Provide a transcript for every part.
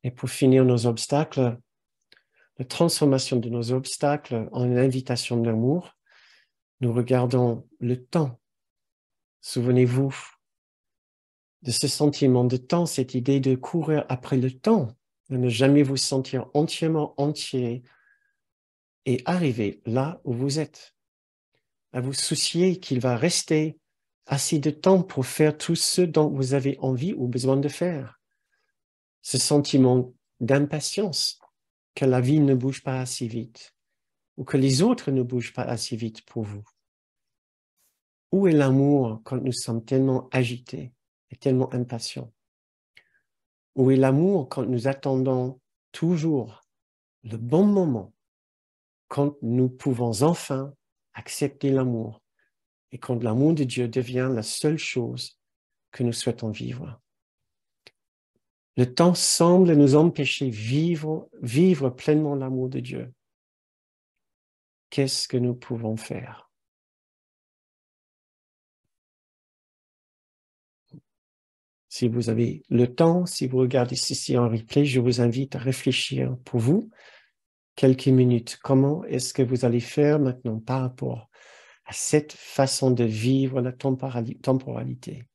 Et pour finir nos obstacles, la transformation de nos obstacles en une invitation d'amour, nous regardons le temps. Souvenez-vous de ce sentiment de temps, cette idée de courir après le temps, de ne jamais vous sentir entièrement entier et arriver là où vous êtes. À vous soucier qu'il va rester assez de temps pour faire tout ce dont vous avez envie ou besoin de faire. Ce sentiment d'impatience, que la vie ne bouge pas assez vite ou que les autres ne bougent pas assez vite pour vous. Où est l'amour quand nous sommes tellement agités et tellement impatients? Où est l'amour quand nous attendons toujours le bon moment, quand nous pouvons enfin accepter l'amour et quand l'amour de Dieu devient la seule chose que nous souhaitons vivre? Le temps semble nous empêcher de vivre pleinement l'amour de Dieu. Qu'est-ce que nous pouvons faire? Si vous avez le temps, si vous regardez ceci en replay, je vous invite à réfléchir pour vous quelques minutes. Comment est-ce que vous allez faire maintenant par rapport à cette façon de vivre la temporalité?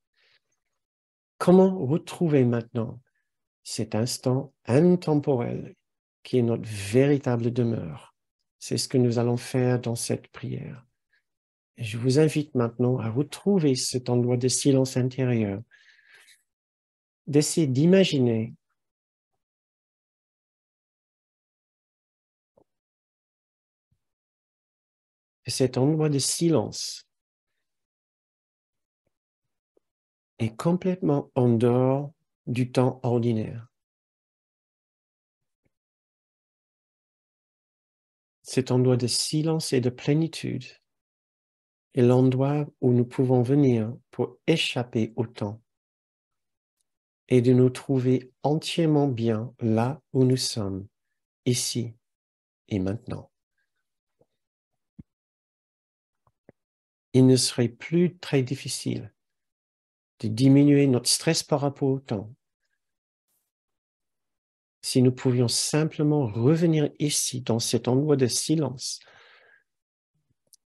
Comment retrouver maintenant cet instant intemporel qui est notre véritable demeure? C'est ce que nous allons faire dans cette prière. Et je vous invite maintenant à retrouver cet endroit de silence intérieur, d'essayer d'imaginer que cet endroit de silence est complètement en dehors du temps ordinaire. Cet endroit de silence et de plénitude est l'endroit où nous pouvons venir pour échapper au temps et de nous trouver entièrement bien là où nous sommes, ici et maintenant. Il ne serait plus très difficile de diminuer notre stress par rapport au temps si nous pouvions simplement revenir ici, dans cet endroit de silence,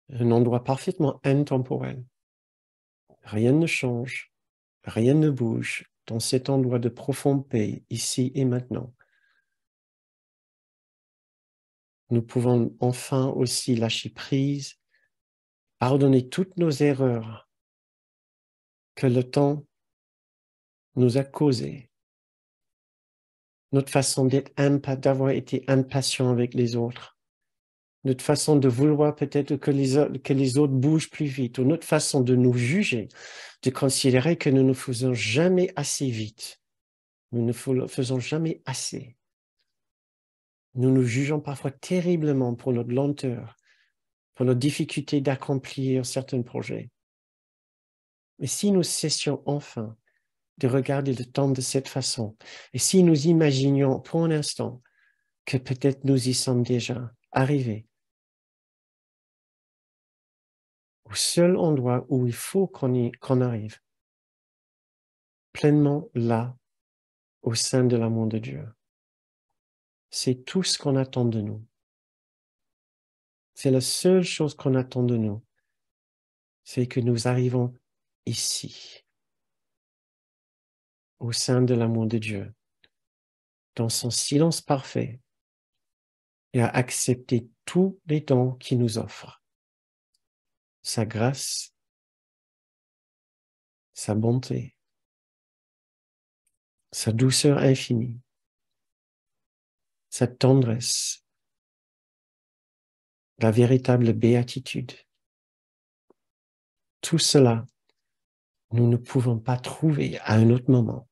un endroit parfaitement intemporel. Rien ne change, rien ne bouge dans cet endroit de profonde paix, ici et maintenant. Nous pouvons enfin aussi lâcher prise, pardonner toutes nos erreurs que le temps nous a causées. Notre façon d'avoir été impatient avec les autres, notre façon de vouloir peut-être que les autres bougent plus vite, ou notre façon de nous juger, de considérer que nous ne faisons jamais assez vite, nous ne faisons jamais assez. Nous nous jugeons parfois terriblement pour notre lenteur, pour notre difficulté d'accomplir certains projets. Mais si nous cessions enfin de regarder le temps de cette façon, et si nous imaginions pour un instant que peut-être nous y sommes déjà arrivés, au seul endroit où il faut qu'on arrive, pleinement là, au sein de l'amour de Dieu. C'est tout ce qu'on attend de nous. C'est la seule chose qu'on attend de nous. C'est que nous arrivons ici, au sein de l'amour de Dieu, dans son silence parfait, et à accepter tous les dons qu'il nous offre. Sa grâce, sa bonté, sa douceur infinie, sa tendresse, la véritable béatitude. Tout cela, nous ne pouvons pas trouver à un autre moment.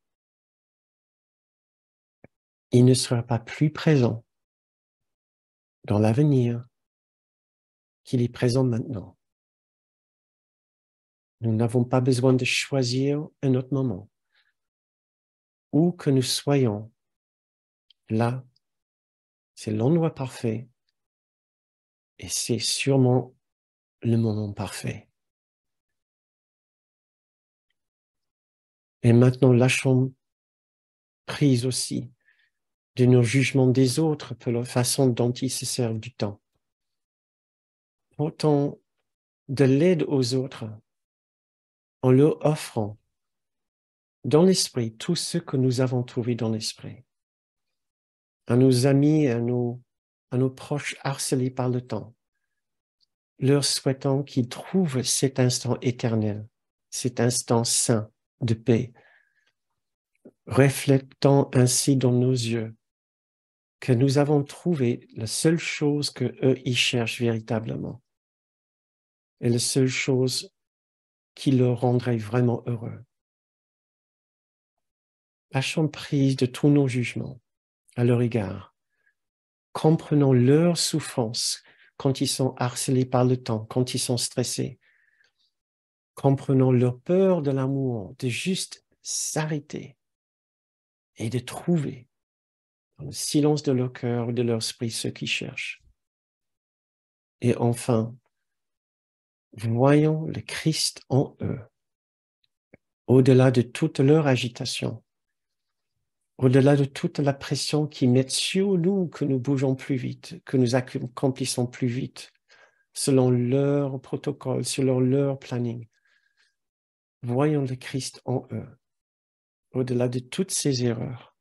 Il ne sera pas plus présent dans l'avenir qu'il est présent maintenant. Nous n'avons pas besoin de choisir un autre moment. Où que nous soyons, là, c'est l'endroit parfait et c'est sûrement le moment parfait. Et maintenant, lâchons prise aussi de nos jugements des autres, pour la façon dont ils se servent du temps. Portons de l'aide aux autres en leur offrant dans l'esprit tout ce que nous avons trouvé dans l'esprit. À nos amis, à nos proches harcelés par le temps, leur souhaitant qu'ils trouvent cet instant éternel, cet instant saint de paix, reflétant ainsi dans nos yeux que nous avons trouvé la seule chose que eux y cherchent véritablement et la seule chose qui leur rendrait vraiment heureux. Lâchons prise de tous nos jugements à leur égard. Comprenons leur souffrance quand ils sont harcelés par le temps, quand ils sont stressés. Comprenons leur peur de l'amour, de juste s'arrêter et de trouver dans le silence de leur cœur ou de leur esprit ce qu'ils cherchent. Et enfin, voyons le Christ en eux, au-delà de toute leur agitation, au-delà de toute la pression qu'ils mettent sur nous, que nous bougeons plus vite, que nous accomplissons plus vite, selon leur protocole, selon leur planning. Voyons le Christ en eux, au-delà de toutes ces erreurs,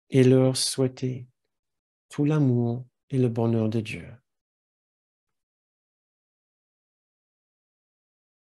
et leur souhaiter tout l'amour et le bonheur de Dieu.